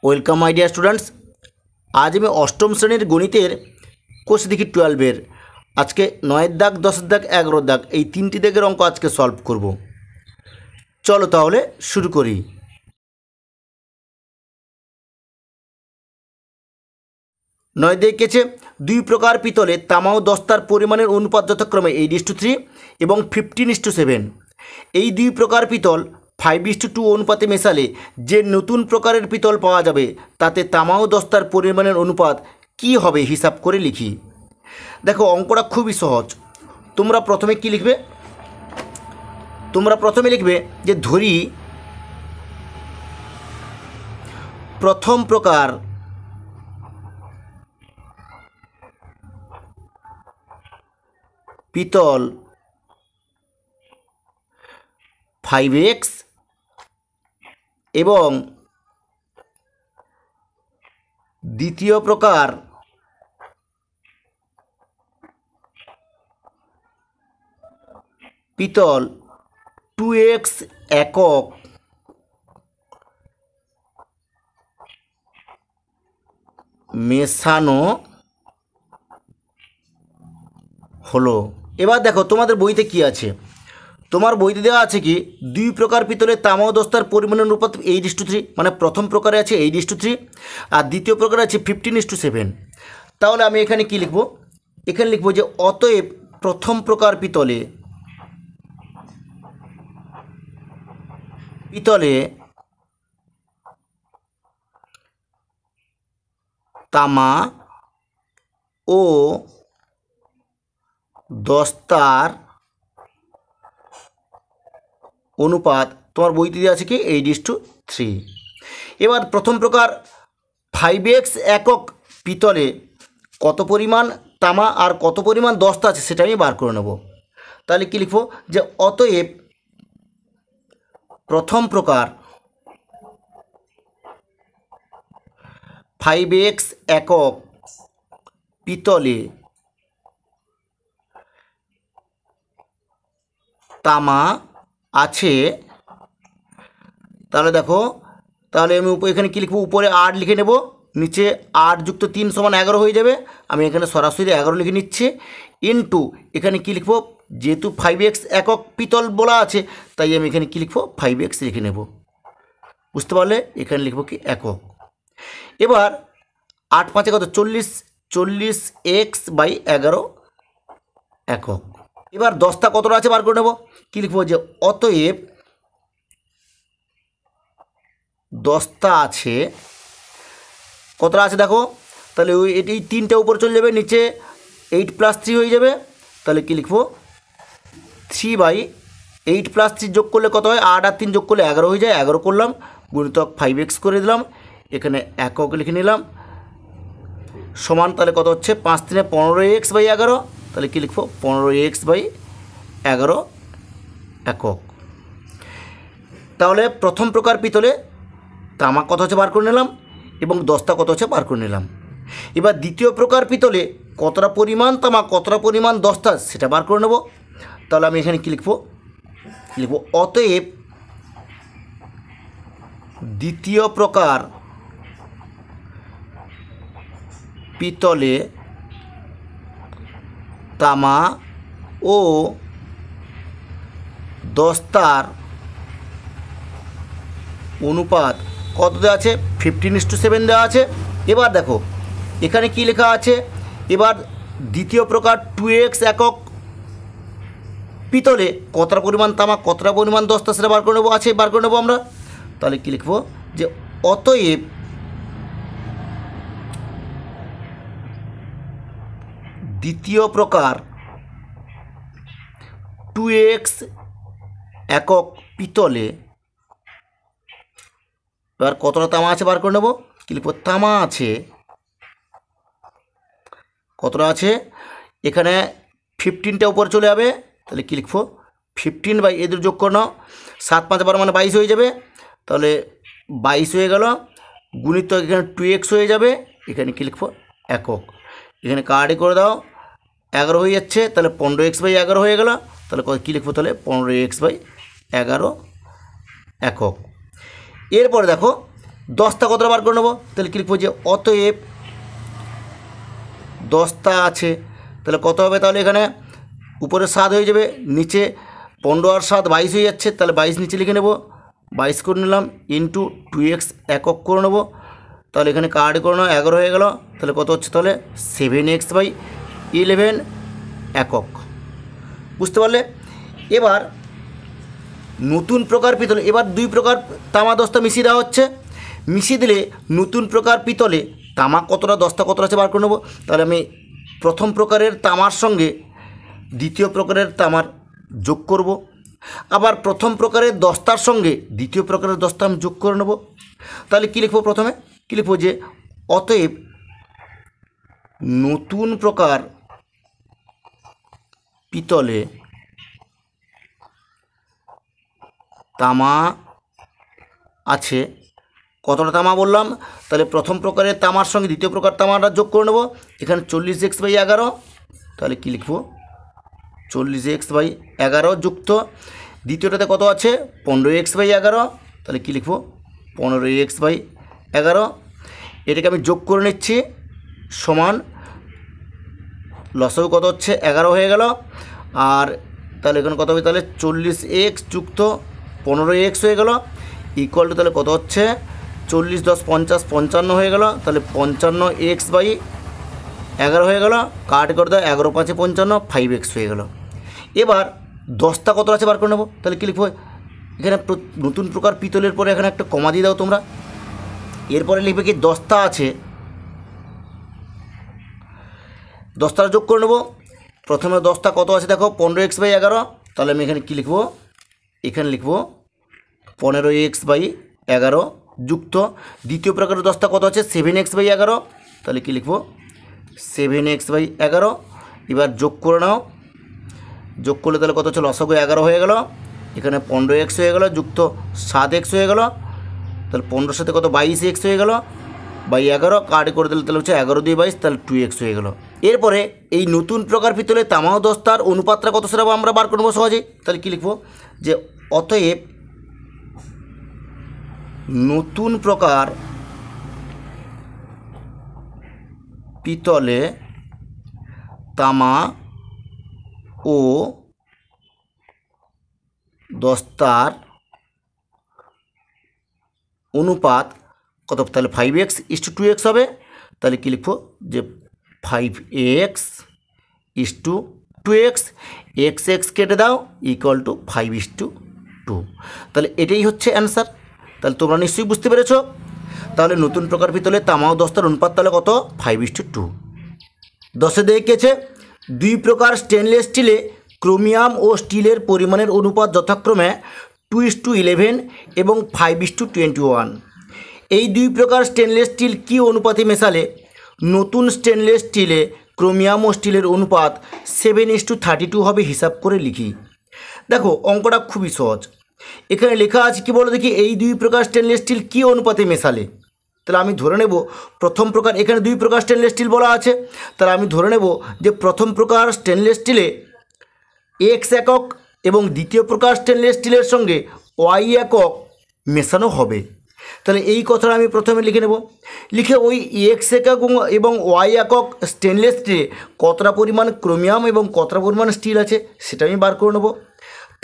Welcome my dear students. আজ আমি অষ্টম শ্রেণীর গণিতের কোষ দেখি 12-এর আজকে 9-এর দাগ, 10-এর দাগ, 11-এর দাগ এই তিনটি দাগের অঙ্ক আজকে সলভ করব। চলো তাহলে শুরু করি। 9 দেখেছে 2 প্রকার পিতলে তামা ও দস্তার পরিমাণের অনুপাত যথাক্রমে 8:3 এবং 15:7। এই 2 প্রকার পিতল 5:2 অনুপাতে মেশালে যে নতুন প্রকারের পিতল পাওয়া যাবে তাতে তামা ও দস্তার পরিমাণের অনুপাত কি হবে হিসাব করে লিখি। দেখো অঙ্কটা খুবই সহজ। তোমরা প্রথমে কি লিখবে? তোমরা প্রথমে লিখবে যে ধরি প্রথম প্রকার পিতল 5x এবং দ্বিতীয় প্রকার পিতল 2x একক মেশানো হলো। এবার দেখো তোমাদের বইতে কি আছে। তোমার বইতে দেওয়া আছে কি 2 প্রকার পিতলের তামা ও দস্তার পরিমাণের অনুপাত 8:3, মানে প্রথম প্রকারে আছে 8:3 আর দ্বিতীয় প্রকারে আছে 15:7। তাহলে আমি এখানে কি লিখব? এখানে লিখব যে অতএব প্রথম প্রকার পিতলে তামা ও দস্তার অনুপাত তোমার বইতে দেওয়া আছে কি 8:3। এবার প্রথম প্রকার 5x একক পিতলে কত পরিমাণ তামা আর কত পরিমাণ দস্তা আছে সেটা আমি বার করে নেব। তাহলে কি লিখব? যে অতএব প্রথম প্রকার 5x একক পিতলে তামা আছে। তাহলে দেখো, তাহলে আমি এখানে কী লিখব? উপরে 8 লিখে নেব, নিচে 8 যুক্ত 3 = 11 হয়ে যাবে। আমি এখানে সরাসরি 11 লিখে নিচ্ছি। ইনটু এখানে কী লিখব? যেহেতু 5x একক পিতল বলা আছে তাই আমি এখানে কী লিখব? 5x লিখে নেব। বুঝতে পারলে? এখানে লিখব কি একক। এবার 8 5 কত? 40, 40x/11 একক। এবার দস্তা কতটা আছে বার করে নেব। কী লিখব? যে অতএব দস্তা আছে কতটা আছে দেখো। তাহলে ওই এটি 3টা উপরে চলে যাবে, নিচে 8 + 3 হয়ে যাবে। তাহলে কী লিখব? 3/8 + 3 যোগ করলে কত হয়? 8 আর 3 যোগ করলে 11 হয়ে যায়। 11 করলাম, গুণিতক 5x করে দিলাম, এখানে একক লিখে নিলাম, সমান তাহলে কত হচ্ছে? 5 3 15x/11। তাহলে কী লিখব? 15x/11 একক। তাহলে প্রথম প্রকার পিতলে তামা কত হচ্ছে বার করে নিলাম এবং দস্তা কত হচ্ছে বার করে নিলাম। এবার দ্বিতীয় প্রকার পিতলে কতটা পরিমাণ তামা কতটা পরিমাণ দস্তা সেটা বার করে নেব। তাহলে আমি এখানে কী লিখব? অতএব দ্বিতীয় প্রকার পিতলে তামা ও দস্তার অনুপাত কত দেওয়া আছে? 15:7 দেওয়া আছে। এবার দেখো এখানে কি লেখা আছে। এবার দ্বিতীয় প্রকার 2x একক পিতলে কতটা পরিমাণ তামা কতটা পরিমাণ দস্তা সেটা বার করে নেবো, বার করে নেবো আমরা। তাহলে কি লিখব? যে অতএব দ্বিতীয় প্রকার 2x একক পিতলে এবার কতটা তামা আছে বার করে নেব। কি লিখব? তামা আছে কতটা আছে? এখানে 15টা উপরে চলে যাবে। তাহলে কী লিখব? 15 এদের যোগ করে নাও, 7 5 12 মানে 22 হয়ে যাবে। তাহলে 22 হয়ে গেল, গুণিত এখানে 2x হয়ে যাবে। এখানে কী লিখব? একক। এখানে কার্ডে করে দাও, 11 হয়ে যাচ্ছে। তাহলে 15x/11 হয়ে গেল। তাহলে কী লিখব? তাহলে 15x/11 একক। এরপরে দেখো দস্তা কতটা বার করে নেবো, তাহলে কী লিখবো যে অতএব দস্তা আছে, তাহলে কত হবে, তাহলে এখানে উপরে 7 হয়ে যাবে, নিচে 15 আর 7 22 হয়ে যাচ্ছে, তাহলে 22 নিচে লিখে নেব, 22 করে নিলাম ইন্টু 2x একক করে নেবো, তাহলে এখানে কার্ড করে নেবো 11 হয়ে গেল, তাহলে কত হচ্ছে তাহলে 7x/11 একক। বুঝতে পারলে? এবার নতুন প্রকার পিতল, এবার 2 প্রকার তামা দস্তা মিশিয়ে দেওয়া হচ্ছে, মিশিয়ে দিলে নতুন প্রকার পিতলে তামা কতটা দস্তা কতটা আছে বার করে নেবো। তাহলে আমি প্রথম প্রকারের তামার সঙ্গে দ্বিতীয় প্রকারের তামার যোগ করব, আবার প্রথম প্রকারের দস্তার সঙ্গে দ্বিতীয় প্রকারের দস্তা আমি যোগ করে নেব। তাহলে কী লিখবো, প্রথমে কী লিখবো যে অতএব নতুন প্রকার পিতলে তামা আছে, কতটা তামা বললাম, তাহলে প্রথম প্রকারের তামার সঙ্গে দ্বিতীয় প্রকার তামাটা যোগ করে নেব, এখানে 40x/11, তাহলে কী লিখব 40x/11 যুক্ত দ্বিতীয়টাতে কত আছে 15x/11, তাহলে কী লিখব 15x/11, এটাকে আমি যোগ করে নিচ্ছি, সমান লসাগু কত হচ্ছে 11 হয়ে গেল, আর তাহলে এখানে কত হবে, তাহলে 40x যুক্ত 15x হয়ে গেল, ইকুয়াল টু তাহলে কত হচ্ছে 40 × 10 = 50, 55 হয়ে গেল, তাহলে 55x/11 হয়ে গেল, কাট করে দাও 11 × 5 = 55, 5x হয়ে গেল। এবার দস্তা কত আছে বার করে নেবো, তাহলে কী লিখবো, এখানে নতুন প্রকার পিতলের পরে এখানে একটা কমা দিয়ে দাও তোমরা, এরপরে লিখবে কি দস্তা আছে, দস্তাটা যোগ করে নেবো, প্রথমে দস্তা কত আছে দেখো 15x/11, তাহলে আমি এখানে কী লিখবো, এখানে লিখবো 15x/11 যুক্ত দ্বিতীয় প্রকারের দস্তা কত আছে 7x/11, তাহলে কী লিখবো 7x/11, এবার যোগ করে নাও, যোগ করলে তাহলে কত হচ্ছে লসাগু 11 হয়ে গেল, এখানে 15x হয়ে গেল যুক্ত 7x হয়ে গেল, তাহলে 15 সাথে কত 22x হয়ে গেল, 11 কাট করে দিলে তাহলে হচ্ছে 11 × 22, তাহলে 2x হয়ে গেল। এরপরে এই নতুন প্রকার পিতলে তামা ও দস্তার অনুপাতটা কত সেটা আমরা বার করবো সহজে, তাহলে কী লিখবো যে অতএব নতুন প্রকার পিতলে তামা ও দস্তার অনুপাত কত, তাহলে 5x/2x হবে, তাহলে কী লিখবো যে 5x/2x, x কেটে দাও ইকুয়াল টু 5/2, তাহলে এটাই হচ্ছে অ্যান্সার। তাহলে তোমরা নিশ্চয়ই বুঝতে পেরেছো, তাহলে নতুন প্রকার পিতলে তামা ও দস্তার অনুপাত তাহলে কত 5/2। 10 দেখিয়েছে 2 প্রকার স্টেনলেস স্টিলে ক্রোমিয়াম ও স্টিলের পরিমাণের অনুপাত যথাক্রমে 2:11 এবং 5:21। এই 2 প্রকার স্টেনলেস স্টিল কী অনুপাতে মেশালে নতুন স্টেনলেস স্টিলে ক্রোমিয়াম ও স্টিলের অনুপাত 7:32 হবে, হিসাব করে লিখি। দেখো অঙ্কটা খুবই সহজ, এখানে লেখা আছে কি বলো দেখি, এই 2 প্রকার স্টেনলেস স্টিল কী অনুপাতে মেশালে, তাহলে আমি ধরে নেব প্রথম প্রকার, এখানে 2 প্রকার স্টেনলেস স্টিল বলা আছে, তাহলে আমি ধরে নেব যে প্রথম প্রকার স্টেনলেস স্টিলে x একক এবং দ্বিতীয় প্রকার স্টেনলেস স্টিলের সঙ্গে y একক মেশানো হবে। তাহলে এই কথাটা আমি প্রথমে লিখে নেব, লিখে ওই x একক এবং y একক স্টেনলেস স্টিলে কতটা পরিমাণ ক্রোমিয়াম এবং কতটা পরিমাণ স্টিল আছে সেটা আমি বার করে নেব।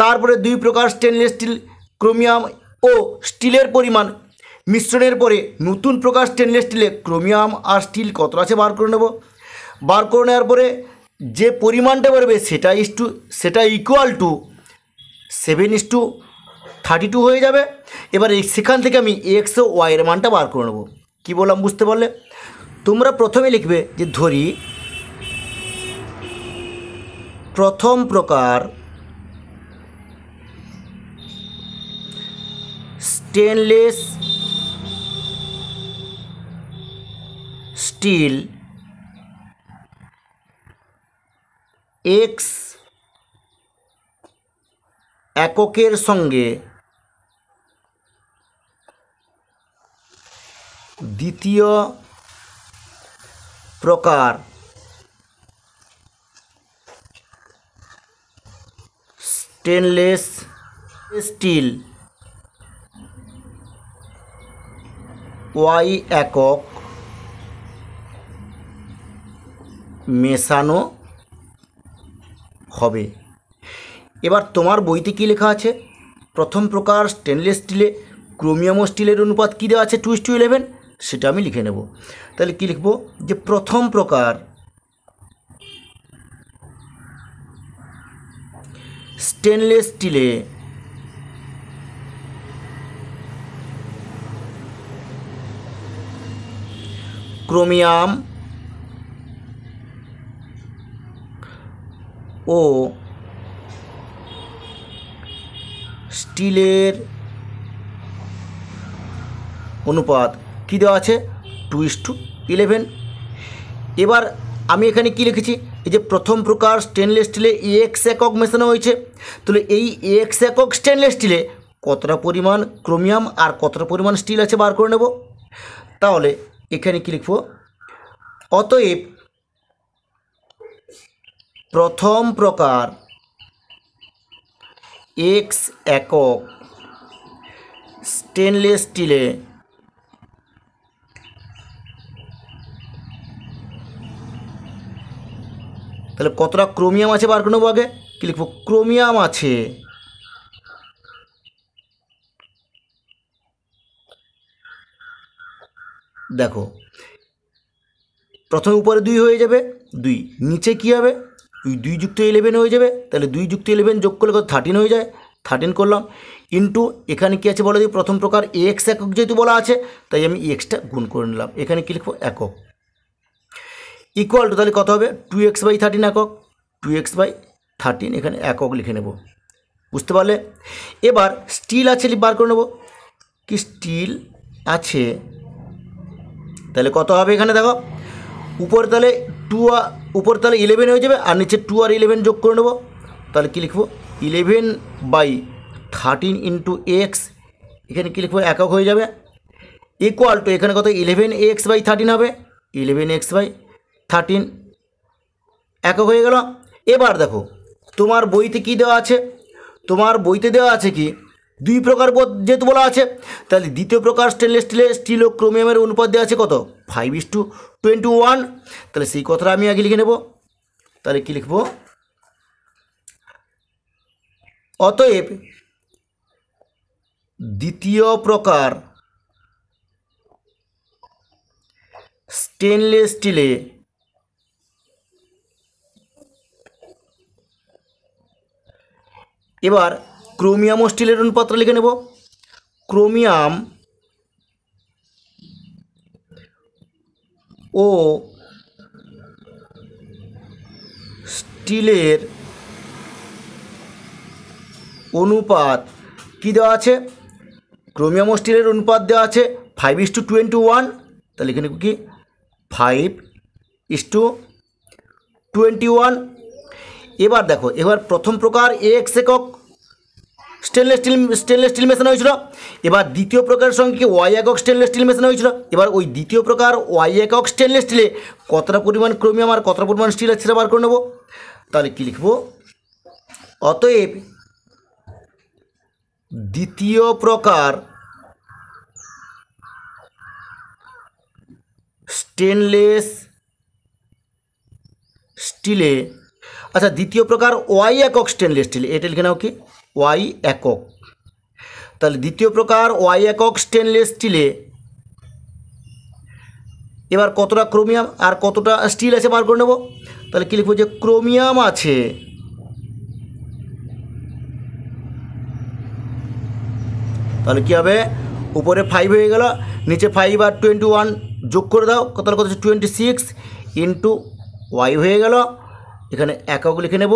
তারপরে 2 প্রকার স্টেনলেস স্টিল ক্রোমিয়াম ও স্টিলের পরিমাণ মিশ্রণের পরে নতুন প্রকার স্টেনলেস স্টিলে ক্রোমিয়াম আর স্টিল কতটা আছে বার করে নেব। বার করে নেওয়ার পরে যে পরিমাণটা বেরোবে সেটা ইকুয়াল টু 7:32 হয়ে যাবে। এবার সেখান থেকে আমি এক্স ও ওয়াইয়ের মানটা বার করে নেব। কী বললাম বুঝতে পারলে? তোমরা প্রথমে লিখবে যে ধরি প্রথম প্রকার স্টেনলেস স্টিল এক্স এককের সঙ্গে দ্বিতীয় প্রকার স্টেনলেস স্টিল ওয়াই একক মেশানো হবে। এবার তোমার বইতে কি লেখা আছে? প্রথম প্রকার স্টেনলেস স্টিলে ক্রোমিয়াম ও স্টিলের অনুপাত কী দেওয়া আছে? 2:11। সেটা আমি লিখে নেব। তাহলে কি লিখব? যে প্রথম প্রকার স্টেনলেস স্টিলে ক্রোমিয়াম ও স্টিলের অনুপাত কী দেওয়া আছে? 2:11। এবার আমি এখানে কি লিখেছি? এই যে প্রথম প্রকার স্টেনলেস স্টিলে এক্স একক মেশানো হয়েছে। তাহলে এই এক্স একক স্টেনলেস স্টিলে কতটা পরিমাণ ক্রোমিয়াম আর কতটা পরিমাণ স্টিল আছে বার করে নেব। তাহলে এখানে কি লিখব? অতএব প্রথম প্রকার এক্স একক স্টেনলেস স্টিলে তাহলে কতটা ক্রোমিয়াম আছে বার করে নেবো। আগে কি লিখব? ক্রোমিয়াম আছে দেখো প্রথমে উপরে 2 হয়ে যাবে, 2 নিচে কি হবে? 2 যুক্ত 11 হয়ে যাবে। তাহলে 2 যুক্ত 11 যোগ করলে কত? 13 হয়ে যায়। 13 করলাম ইন্টু এখানে কি আছে বলে দিই? প্রথম প্রকার এক্স একক যেহেতু বলা আছে তাই আমি এক্সটা গুণ করে নিলাম। এখানে কি লিখবো? একক ইকুয়াল টু তাহলে কত হবে? 2x/13 একক, 2x/13 এখানে একক লিখে নেব। বুঝতে পারলে? এবার স্টিল আছে বার করে নেব। কি স্টিল আছে তাহলে কত হবে? এখানে দেখো উপরে তাহলে উপরে তাহলে 11 হয়ে যাবে আর নিচে 2 আর 11 যোগ করে নেব। তাহলে কী লিখবো? 11/13 ইন্টু এক্স, এখানে কী লিখবো? একক হয়ে যাবে ইকুয়াল টু এখানে কত? 11x/13 হবে, 11x/13 একক হয়ে গেল। এবার দেখো তোমার বইতে কি দেওয়া আছে? তোমার বইতে দেওয়া আছে কি 2 প্রকার যেহেতু বলা আছে তাহলে দ্বিতীয় প্রকার স্টেনলেস স্টিলে স্টিল ও ক্রোমিয়ামের অনুপাত দেওয়া আছে কত? 5:21। তাহলে সেই কথাটা আমি আগে লিখে নেব। তাহলে কি লিখব? অতএব দ্বিতীয় প্রকার স্টেনলেস স্টিলে এবার ক্রোমিয়াম ও স্টিলের অনুপাতটা লিখে নেব। ক্রোমিয়াম ও স্টিলের অনুপাত কি দেওয়া আছে? ক্রোমিয়াম ও স্টিলের অনুপাত দেওয়া আছে 5:21। তাহলে এখানে কি 5:21। এবার দেখো এবার প্রথম প্রকার এক্স একক স্টেনলেস স্টিল মেশানো হয়েছিল। এবার দ্বিতীয় প্রকারের সঙ্গে কি ওয়াই একক স্টেনলেস স্টিল মেশানো হয়েছিল। এবার ওই দ্বিতীয় প্রকার ওয়াই একক স্টেনলেস স্টিলে কতটা পরিমাণ ক্রোমিয়াম আর কতটা পরিমাণ স্টিল আছে সেটা বার করে নেব। তাহলে কি লিখব? অতএব দ্বিতীয় প্রকার স্টেনলেস স্টিলে, আচ্ছা দ্বিতীয় প্রকার ওয়াই একক স্টেনলেস স্টিল, এটা লিখে নাও কি? ওয়াই একক। তাহলে দ্বিতীয় প্রকার ওয়াই একক স্টেনলেস স্টিলে এবার কতটা ক্রোমিয়াম আর কতটা স্টিল আছে বার করে নেব। তাহলে কি লিখবো? যে ক্রোমিয়াম আছে তাহলে কী হবে? উপরে 5 হয়ে গেল, নিচে 5 আর 21 যোগ করে দাও, তাহলে কত হচ্ছে? 26 ইন্টু ওয়াই হয়ে গেল। এখানে একক লিখে নেব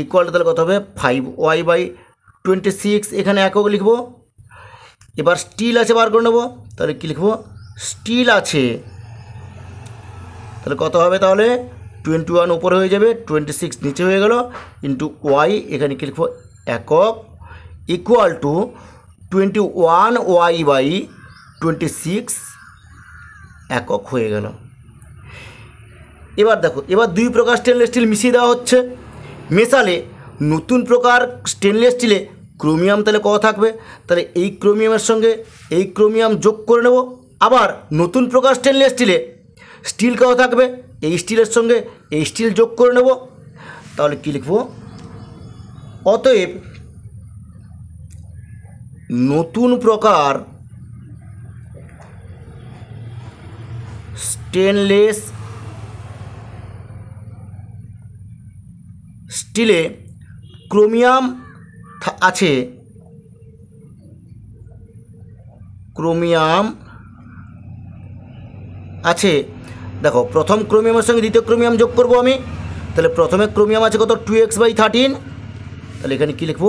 ইকুয়াল তাহলে কত হবে? 5y/26 এখানে একক লিখব। এবার স্টিল আছে বার করে নেব। তাহলে কী লিখব? স্টিল আছে তাহলে কত হবে? তাহলে 21 উপরে হয়ে যাবে, 26 নিচে হয়ে গেল ইন্টু ওয়াই, এখানে কী লিখব? একক ইকুয়াল টু 21y/26 একক হয়ে গেল। এবার দেখো এবার 2 প্রকার স্টেনলেস স্টিল মিশিয়ে দেওয়া হচ্ছে। মেশালে নতুন প্রকার স্টেনলেস স্টিলে ক্রোমিয়াম তাহলে কত থাকবে, তাহলে এই ক্রোমিয়ামের সঙ্গে এই ক্রোমিয়াম যোগ করে নেব। আবার নতুন প্রকার স্টেনলেস স্টিলে স্টিল কত থাকবে, এই স্টিলের সঙ্গে এই স্টিল যোগ করে নেব। তাহলে কী লিখব, অতএব নতুন প্রকার স্টেনলেস স্টিলে ক্রোমিয়াম আছে, ক্রোমিয়াম আছে। দেখো প্রথম ক্রোমিয়ামের সঙ্গে দ্বিতীয় ক্রোমিয়াম যোগ করব আমি, তাহলে প্রথমে ক্রোমিয়াম আছে কত 2x/13, তাহলে এখানে কী লিখব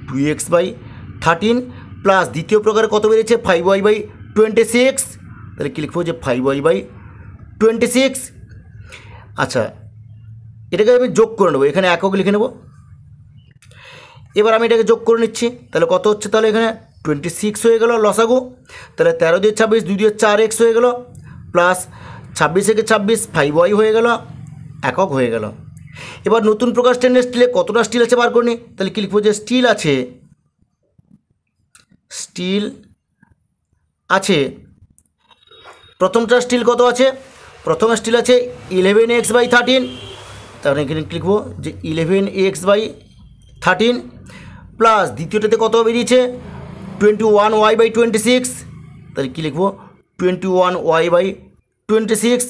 2x/13 প্লাস দ্বিতীয় প্রকারে কত বেরিয়েছে 5y/26, তাহলে কী লিখব যে 5y/26। আচ্ছা এটাকে আমি যোগ করে নেবো, এখানে একক লিখে নেব। এবার আমি এটাকে যোগ করে নিচ্ছি, তাহলে কত হচ্ছে, তাহলে এখানে 26 হয়ে গেল লসাগু। তাহলে 13 দিয়ে 26, 2 দিয়ে 4x হয়ে গেল, প্লাস 26 থেকে 26 5y হয়ে গেল, একক হয়ে গেল। এবার নতুন প্রকার স্টেনলেস স্টিলে কতটা স্টিল আছে বার করে নিই, তাহলে কী লিখবো যে স্টিল আছে প্রথমটা স্টিল কত আছে, প্রথম স্টিল আছে 11x/13, তাহলে এখানে লিখব যে 11x/13 প্লাস দ্বিতীয়টাতে কত বেরিয়েছে 21y/26, তাহলে কী লিখব 21y/26।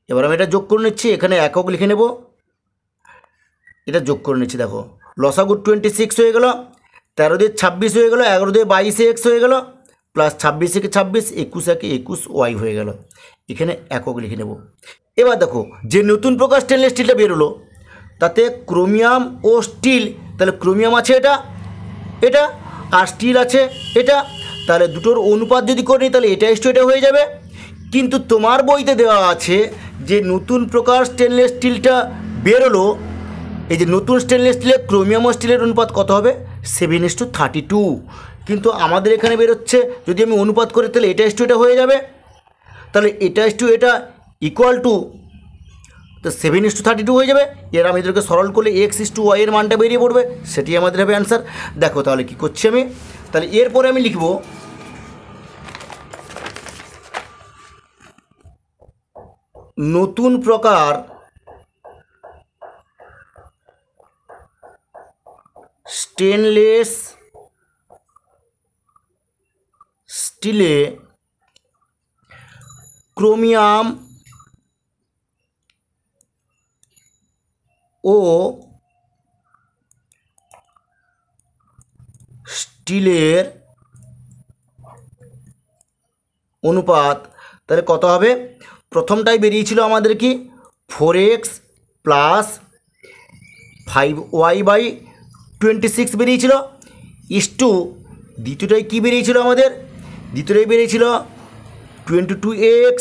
এবার আমি এটা যোগ করে নিচ্ছি, এখানে একক লিখে নেব, এটা যোগ করে নিচ্ছি। দেখো লসাগু 26 হয়ে গেল, 13 দিয়ে 26 হয়ে গেল, 11 দিয়ে 22x হয়ে গেল, প্লাস 26 থেকে 26, 21 একে 21y হয়ে গেল, এখানে একক লিখে নেব। এবার দেখো যে নতুন প্রকার স্টেনলেস স্টিলটা বেরোলো তাতে ক্রোমিয়াম ও স্টিল, তাহলে ক্রোমিয়াম আছে এটা আর স্টিল আছে এটা, তাহলে দুটোর অনুপাত যদি করি তাহলে এটা ইস্টু এটা হয়ে যাবে। কিন্তু তোমার বইতে দেওয়া আছে যে নতুন প্রকার স্টেনলেস স্টিলটা বেরোলো, এই যে নতুন স্টেনলেস স্টিলে ক্রোমিয়াম ও স্টিলের অনুপাত কত হবে 7:32, কিন্তু আমাদের এখানে বেরোচ্ছে যদি আমি অনুপাত করি তাহলে এটা ইস্টু এটা হয়ে যাবে, তাহলে এটা ইস্টু এটা ইকুয়াল টু তো 7:32 হয়ে যাবে। এর আমাদেরকে সরল করলে x/y এর মানটা বেরিয়ে পড়বে, সেটি আমাদের হবে অ্যান্সার। দেখো তাহলে কি করছি আমি, তাহলে এরপরে আমি লিখব নতুন প্রকার স্টেনলেস স্টিলে ক্রোমিয়াম ও স্টিলের অনুপাত তাহলে কত হবে, প্রথমটাই বেরিয়েছিল আমাদের কি 4x প্লাস 5y/26 বেরিয়েছিল, ইস্টু দ্বিতীয়টাই কী বেরিয়েছিল আমাদের, দ্বিতীয়টাই বেরিয়েছিল 22x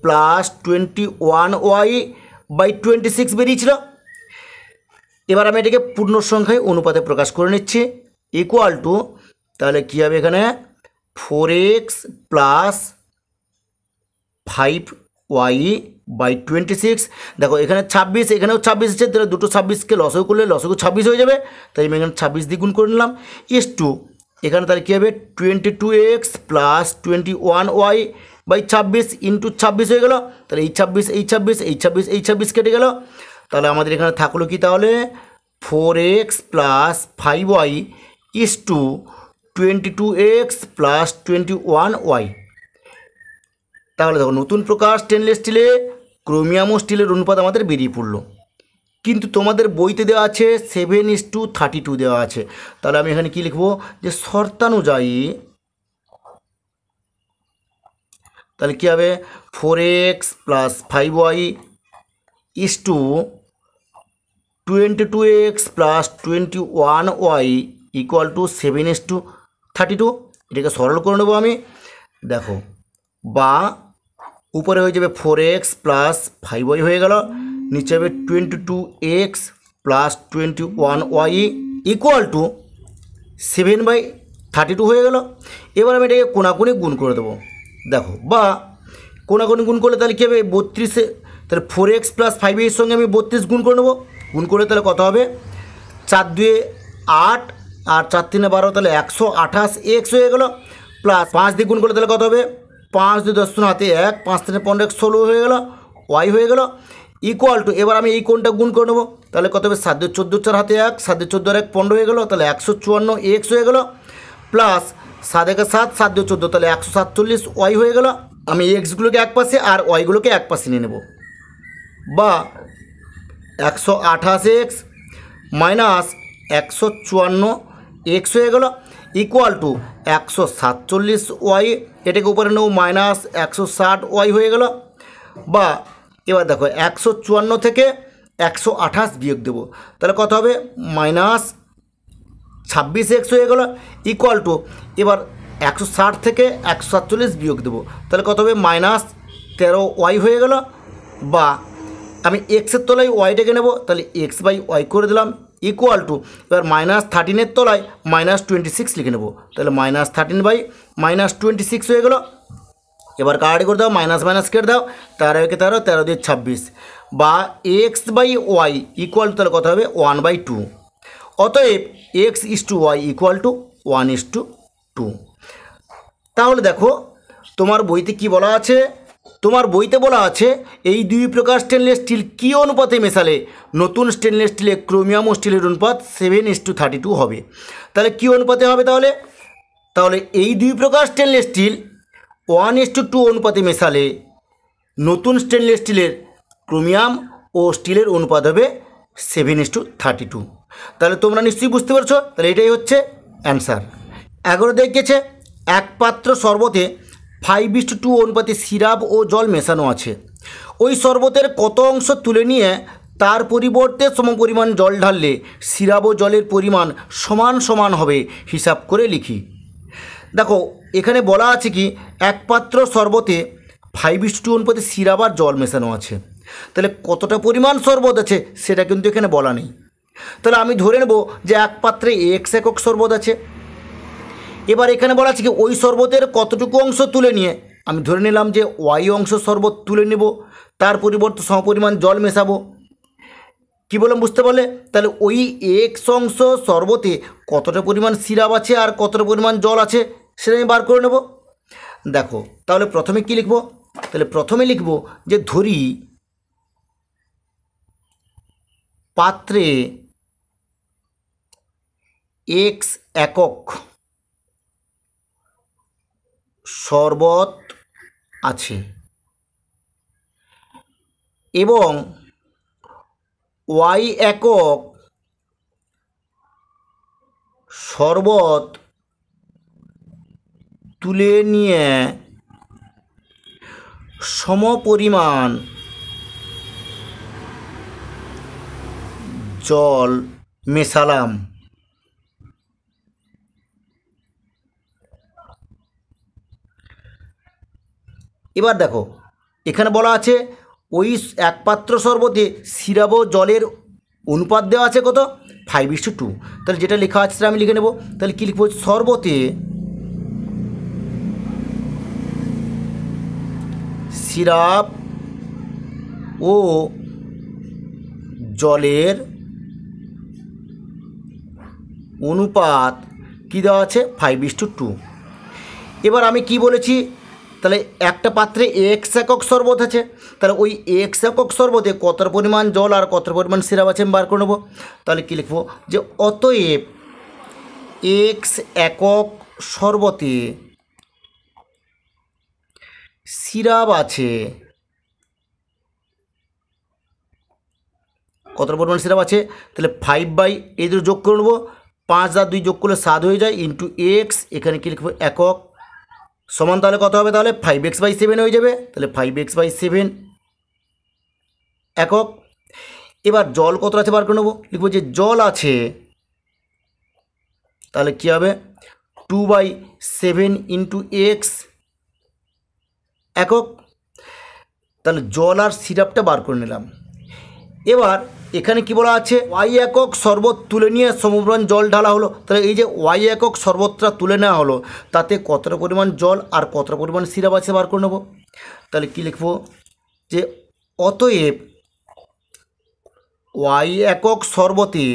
প্লাস 21y/26 বেরিয়েছিল। এবার আমি এটাকে পূর্ণ সংখ্যায় অনুপাতে প্রকাশ করে নিচ্ছি, ইকুয়াল টু তাহলে কী হবে এখানে 4x প্লাস 5y/26। দেখো এখানে 26, এখানেও 26 আছে, তাহলে দুটো 26কে লসগু করলে লসগু 26 হয়ে যাবে, তাই আমি এখানে 26 দিয়ে গুণ করে নিলাম। ইস্টু এখানে তাহলে কী হবে 22x প্লাস 21y/26 ইন্টু 26 হয়ে গেল, তাহলে এই 26 এই 26 এই 26 এই 26 কেটে গেল, তাহলে আমাদের এখানে থাকলো কি তাহলে 4x plus 5y is to 22x plus 21y। তাহলে দেখো নতুন প্রকার স্টেনলেস স্টিলে ক্রোমিয়াম ও স্টিলের অনুপাত আমাদের বেরিয়ে পড়লো, কিন্তু তোমাদের বইতে দেওয়া আছে 7:32 দেওয়া আছে। তাহলে আমি এখানে কি লিখবো যে শর্তানুযায়ী, তাহলে কী হবে 4x plus 5y is to 22x plus 21y equal to 7:32। এটাকে সরল করে নেবো আমি, দেখো বা উপরে হয়ে যাবে 4x প্লাস 5y হয়ে গেল, নিচে হবে 22x plus 21y equal to 7/32 হয়ে গেল। এবার আমি এটাকে কোনাকুনি গুণ করে দেবো, দেখো বা কোনাকুনি গুণ করলে তাহলে কী হবে 32, তাহলে 4x প্লাস 5 এর সঙ্গে আমি 32 গুণ করে নেবো, গুণ করে তাহলে কত হবে 4 2 8 আর 4 3 12, তাহলে 128 এক্স হয়ে গেল, প্লাস 5 দিয়ে গুণ করলে তাহলে কত হবে, 5 2 10 শূন্য হাতে 1, 5 3 15 16 হয়ে গেল, ওয়াই হয়ে গেল, ইকুয়াল টু, এবার আমি এই কোণটা গুণ করে নেবো, তাহলে কত হবে 7 2 14 4 হাতে 1, 7 2 14 1 15 হয়ে গেল, তাহলে 154 এক্স হয়ে গেল, প্লাস 7 1 7, 7 2 14, তাহলে 147 ওয়াই হয়ে গেল। আমি এক্সগুলোকে এক পাশে আর ওয়াইগুলোকে এক পাশে নিয়ে নেব, বা 128 এক্স মাইনাস 154 এক্স হয়ে গেল, ইকুয়াল টু 147 ওয়াই, এটাকে উপরে নেব মাইনাস 160 ওয়াই হয়ে গেল, বা এবার দেখো 154 থেকে 128 বিয়োগ দেবো, তাহলে কত হবে মাইনাস 26 এক্স হয়ে গেল, ইকুয়াল টু, এবার 160 থেকে 147 বিয়োগ দেবো, তাহলে কত হবে মাইনাস 13 ওয়াই হয়ে গেল, বা আমি এক্সের তলায় ওয়াইটাকে নেব, তাহলে এক্স বাই ওয়াই করে দিলাম, ইকুয়াল টু, এবার মাইনাস 13-এর তলায় মাইনাস 26 লিখে নেব, তাহলে মাইনাস 13 বাই মাইনাস 26 হয়ে গেল। এবার কাটাকাটি করে দাও, মাইনাস মাইনাস কেটে দাও, 13 একে 13, 13 দিয়ে 26, বা x by y equal to, তাহলে কত হবে 1/2। অতএব x is to y equal to 1:2। তাহলে দেখো তোমার বইতে কি বলা আছে, তোমার বইতে বলা আছে এই দুই প্রকার স্টেনলেস স্টিল কী অনুপাতে মেশালে নতুন স্টেনলেস স্টিলে ক্রোমিয়াম ও স্টিলের অনুপাত 7:32 হবে। তাহলে কী অনুপাতে হবে, তাহলে এই দুই প্রকার স্টেনলেস স্টিল 1:2 অনুপাতে মেশালে নতুন স্টেনলেস স্টিলের ক্রোমিয়াম ও স্টিলের অনুপাত হবে 7:32। তাহলে তোমরা নিশ্চয়ই বুঝতে পারছো, তাহলে এটাই হচ্ছে অ্যান্সার। 11 দেখেছে এক পাত্র শরবতে 5:2 অনুপাতে সিরাপ ও জল মেশানো আছে, ওই শরবতের কত অংশ তুলে নিয়ে তার পরিবর্তে সমপরিমাণ জল ঢাললে সিরাপ ও জলের পরিমাণ সমান সমান হবে, হিসাব করে লিখি। দেখো এখানে বলা আছে কি এক পাত্র শরবতে 5:2 অনুপাতে সিরাপ আর জল মেশানো আছে, তাহলে কতটা পরিমাণ শরবত আছে সেটা কিন্তু এখানে বলা নেই। তাহলে আমি ধরে নেব যে এক পাত্রে এক্স একক শরবত আছে। এবার এখানে বলা আছে কি ওই শরবতের কতটুকু অংশ তুলে নিয়ে আমি ধরে নিলাম যে ওয়াই অংশ শরবত তুলে নেব, তার পরিবর্তে সমপরিমাণ জল মেশাবো। কী বললাম বুঝতে পারলে? তাহলে ওই এক্স অংশ শরবতে কতটা পরিমাণ সিরাপ আছে আর কতটা পরিমাণ জল আছে সেটা আমি বার করে নেব। দেখো তাহলে প্রথমে কি লিখব, তাহলে প্রথমে লিখব যে ধরি পাত্রে এক্স একক শরবত আছে এবং ওয়াই একক শরবত তুলে নিয়ে সমপরিমাণ জল মেশালাম। এবার দেখো এখানে বলা আছে ওই এক পাত্র শরবতে সিরাপ ও জলের অনুপাত দেওয়া আছে কত 5:2, তাহলে যেটা লেখা আছে সেটা আমি লিখে নেব। তাহলে কী লিখব, শরবতে সিরাপ ও জলের অনুপাত কী দেওয়া আছে 5:2। এবার আমি কি বলেছি, তাহলে একটা পাত্রে এক্স একক শরবত আছে, তাহলে ওই এক্স একক শরবতে কতটা পরিমাণ জল আর কতটা পরিমাণ সিরাপ আছে আমি বার করে নেবো। তাহলে কী লিখব যে অতএব এক্স একক শরবতে সিরাপ আছে কতটা পরিমাণ সিরাপ আছে, তাহলে 5 এই দুটো যোগ করে নেবো, 5 আর 2 যোগ করলে 7 হয়ে যায়, ইন্টু এক্স, এখানে কী লিখবো একক, সমান তাহলে কত হবে, তাহলে 5x/7 হয়ে যাবে, তাহলে 5x/7 একক। এবার জল কত আছে বার করে নেবো, লিখবো যে জল আছে, তাহলে কী হবে 2/7 ইন্টু এক্স একক। তাহলে জল আর সিরাপটা বার করে নিলাম। এবার এখানে কি বলা আছে, ওয়াই একক শরবত তুলে নিয়ে সমপরিমাণ জল ঢালা হলো, তাহলে এই যে ওয়াই একক শরবতটা তুলে নেওয়া হলো তাতে কতটা পরিমাণ জল আর কতটা পরিমাণ সিরাপ আছে বার করে নেব। তাহলে কি লিখব যে অতএব ওয়াই একক শরবতে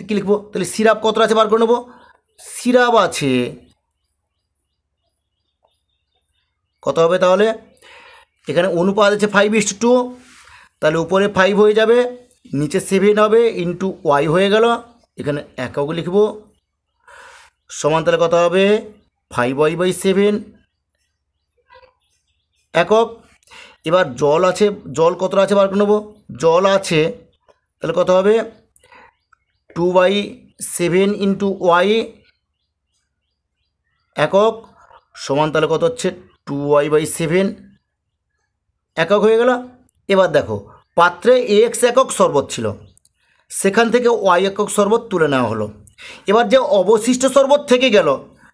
কী লিখবো, তাহলে সিরাপ কতটা আছে বার করে নেবো। সিরাপ আছে কত হবে, তাহলে এখানে অনুপাত আছে 5:2, তাহলে উপরে 5 হয়ে যাবে, নিচে 7 হবে, ইন্টু ওয়াই হয়ে গেল, এখানে একক লিখব, সমান তাহলে কত হবে 5y/7 একক। এবার জল আছে, জল কতটা আছে বার করে নেবো, জল আছে তাহলে কত হবে 2/7 ইন্টু ওয়াই একক, সমান তাহলে কত হচ্ছে 2y/7 একক হয়ে গেল। এবার দেখো পাত্রে x একক শরবত ছিল, সেখান থেকে y একক শরবত তুলে নেওয়া হলো। এবার যে অবশিষ্ট শরবত থেকে গেল,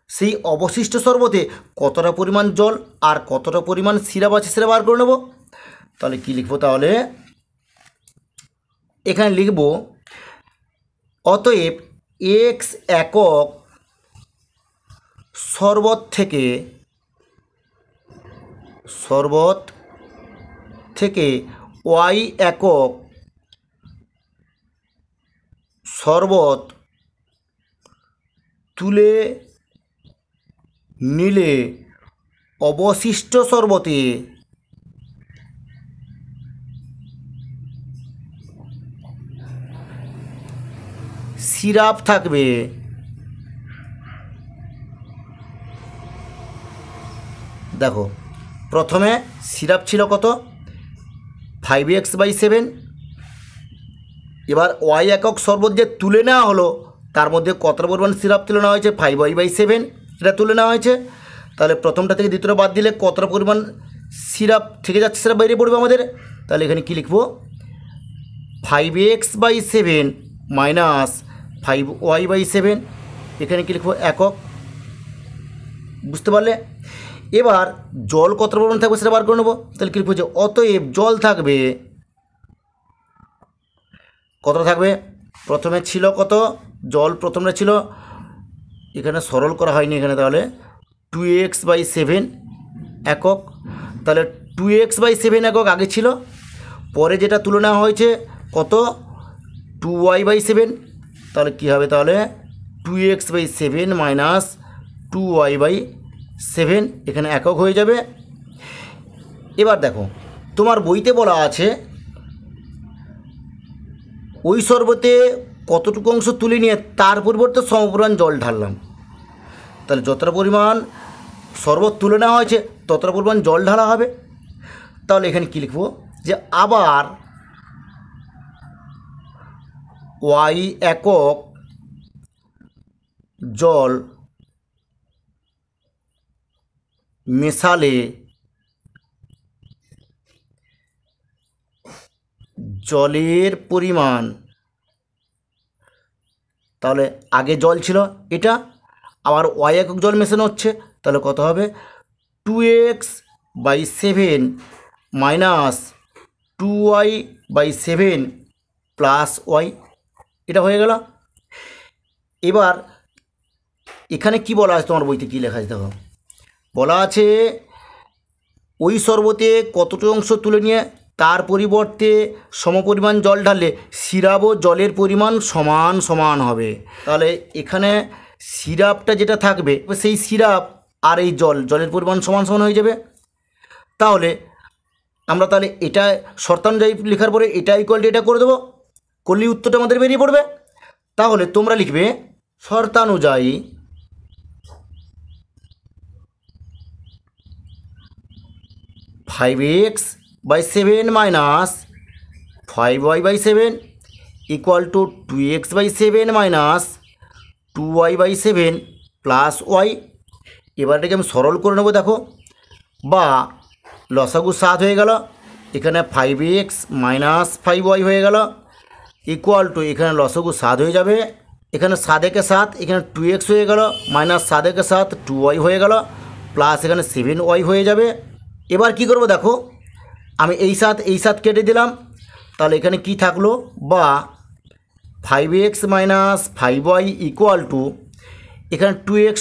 সেই অবশিষ্ট শরবতে কতটা পরিমাণ জল আর কতটা পরিমাণ সিরাপ আছে সেটা বার করে নেব। তাহলে কি লিখব, তাহলে এখানে লিখব অতএব x একক শরবত থেকে y একক শরবত তুলে নিলে অবশিষ্ট শরবতে সিরাপ থাকবে। দেখো প্রথমে সিরাপ ছিল কত 5x/7, এবার ওয়াই একক শরবত যে তুলে নেওয়া হলো তার মধ্যে কতটা পরিমাণ সিরাপ তুলে নেওয়া হয়েছে 5y/7 এটা তুলে নেওয়া হয়েছে। তাহলে প্রথমটা থেকে দ্বিতীয়টা বাদ দিলে কতটা পরিমাণ সিরাপ থেকে যাচ্ছে সেটা বেরিয়ে পড়বে আমাদের। তাহলে এখানে কি লিখব 5x/7 মাইনাস 5y/7, এখানে কি লিখব একক, বুঝতে পারলে। এবার জল কতটা পরিমাণ থাকবে সেটা বার করে নেবো। তাহলে কী লিখব যে অতএব জল থাকবে কতটা থাকবে, প্রথমে ছিল কত জল, প্রথমটা ছিল এখানে সরল করা হয়নি, এখানে তাহলে 2x/7 একক, তাহলে 2x/7 একক আগে ছিল, পরে যেটা তুলে নেওয়া হয়েছে কত 2y/7, তাহলে কী হবে তাহলে 2x/7 মাইনাস 2y/7 এখানে একক হয়ে যাবে। এবার দেখো তোমার বইতে বলা আছে ওই শরবতে কতটুকু অংশ তুলে নিয়ে তার পরিবর্তে সমপরিমাণ জল ঢাললাম, তাহলে যতটা পরিমাণ শরবত তুলে নেওয়া হয়েছে ততটা পরিমাণ জল ঢালা হবে। তাহলে এখানে কী লিখব যে আবার ওয়াই একক জল মেশালে জলের পরিমাণ, তাহলে আগে জল ছিল এটা, আবার ওয়াই একক জল মেশানো হচ্ছে, তাহলে কত হবে 2x/7 minus 2y/7 plus Y, এটা হয়ে গেল। এবার এখানে কি বলা আছে, তোমার বইতে কী লেখা আছে দেখো, বলা আছে ওই শরবতে কতটুকু অংশ তুলে নিয়ে তার পরিবর্তে সমপরিমাণ জল ঢাললে সিরাপ ও জলের পরিমাণ সমান সমান হবে। তাহলে এখানে সিরাপটা যেটা থাকবে সেই সিরাপ আর এই জলের পরিমাণ সমান সমান হয়ে যাবে। তাহলে আমরা তাহলে এটা শর্তানুযায়ী লেখার পরে এটা ইকুয়াল টু এটা করে দেবো, করলেই উত্তরটা আমাদের বেরিয়ে পড়বে। তাহলে তোমরা লিখবে শর্তানুযায়ী five x/7 minus 5y/7 equal to 2x/7 minus 2y/7 plus y. এবারটাকে আমি সরল করে নেবো, দেখো বা লসাগু 7 হয়ে গেল, এখানে 5x মাইনাস 5y হয়ে গেল ইকুয়াল টু এখানে লসাগু 7 হয়ে যাবে, এখানে 7 একে 7, এখানে 2x হয়ে গেল মাইনাস 7 একে 7 2y হয়ে গেল প্লাস এখানে 7y হয়ে যাবে। এবার কি করব দেখো, আমি এই 7 কেটে দিলাম, তাহলে এখানে কি থাকলো বা 5x minus 5y equal to এখানে 2x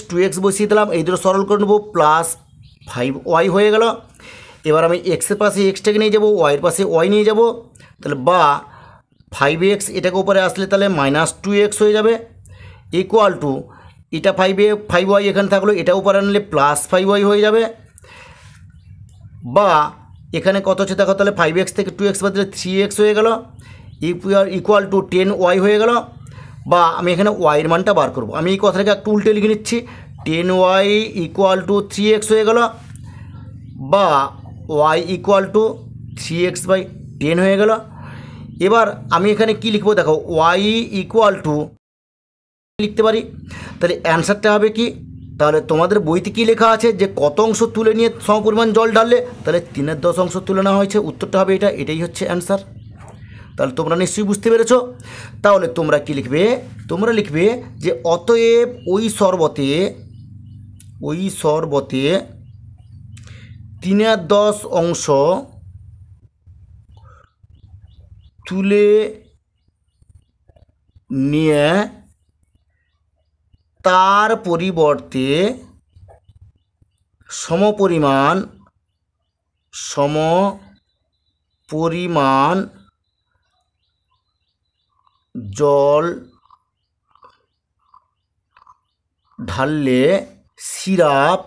বসিয়ে দিলাম, এই দুটো সরল করে নেবো প্লাস 5y হয়ে গেল। এবার আমি এক্সের পাশে এক্সটাকে নিয়ে যাব, ওয়াইয়ের পাশে ওয়াই নিয়ে যাব, তাহলে বা 5x এটাকে উপরে আসলে তাহলে -2x হয়ে যাবে, ইকুয়াল টু এটা 5y এখানে থাকলো, এটা উপরে আনলে +5y হয়ে যাবে, বা এখানে কত হচ্ছে দেখো, তাহলে 5x থেকে 2x বাদ দিলে 3x হয়ে গেল, ইকুয়াল টু 10y হয়ে গেল, বা আমি এখানে y এর মানটা বার করব। আমি এই কথাটাকে একটু উল্টে লিখে নিচ্ছি, 10y ইকুয়াল টু 3x হয়ে গেল, বা y ইকুয়াল টু 3x/10 হয়ে গেল। এবার আমি এখানে কি লিখবো দেখো, y ইকুয়াল টু লিখতে পারি, তাহলে অ্যান্সারটা হবে কি, তাহলে তোমাদের বইতে কি লেখা আছে যে কত অংশ তুলে নিয়ে সমপরিমাণ জল ঢাললে, তাহলে 3/10 অংশ তুলে নেওয়া হয়েছে, উত্তরটা হবে এটা, এটাই হচ্ছে অ্যান্সার। তাহলে তোমরা নিশ্চয়ই বুঝতে পেরেছো। তাহলে তোমরা কি লিখবে, তোমরা লিখবে যে অতএব ওই শরবতে 3/10 অংশ তুলে নিয়ে তার পরিবর্তে সমপরিমাণ জল ঢাললে সিরাপ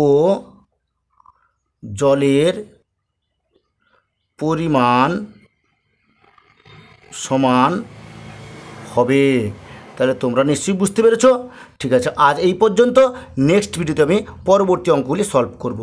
ও জলের পরিমাণ সমান হবে। তাহলে তোমরা নিশ্চয়ই বুঝতে পেরেছো। ঠিক আছে, আজ এই পর্যন্ত। নেক্সট ভিডিওতে আমি পরবর্তী অঙ্কগুলি সলভ করব।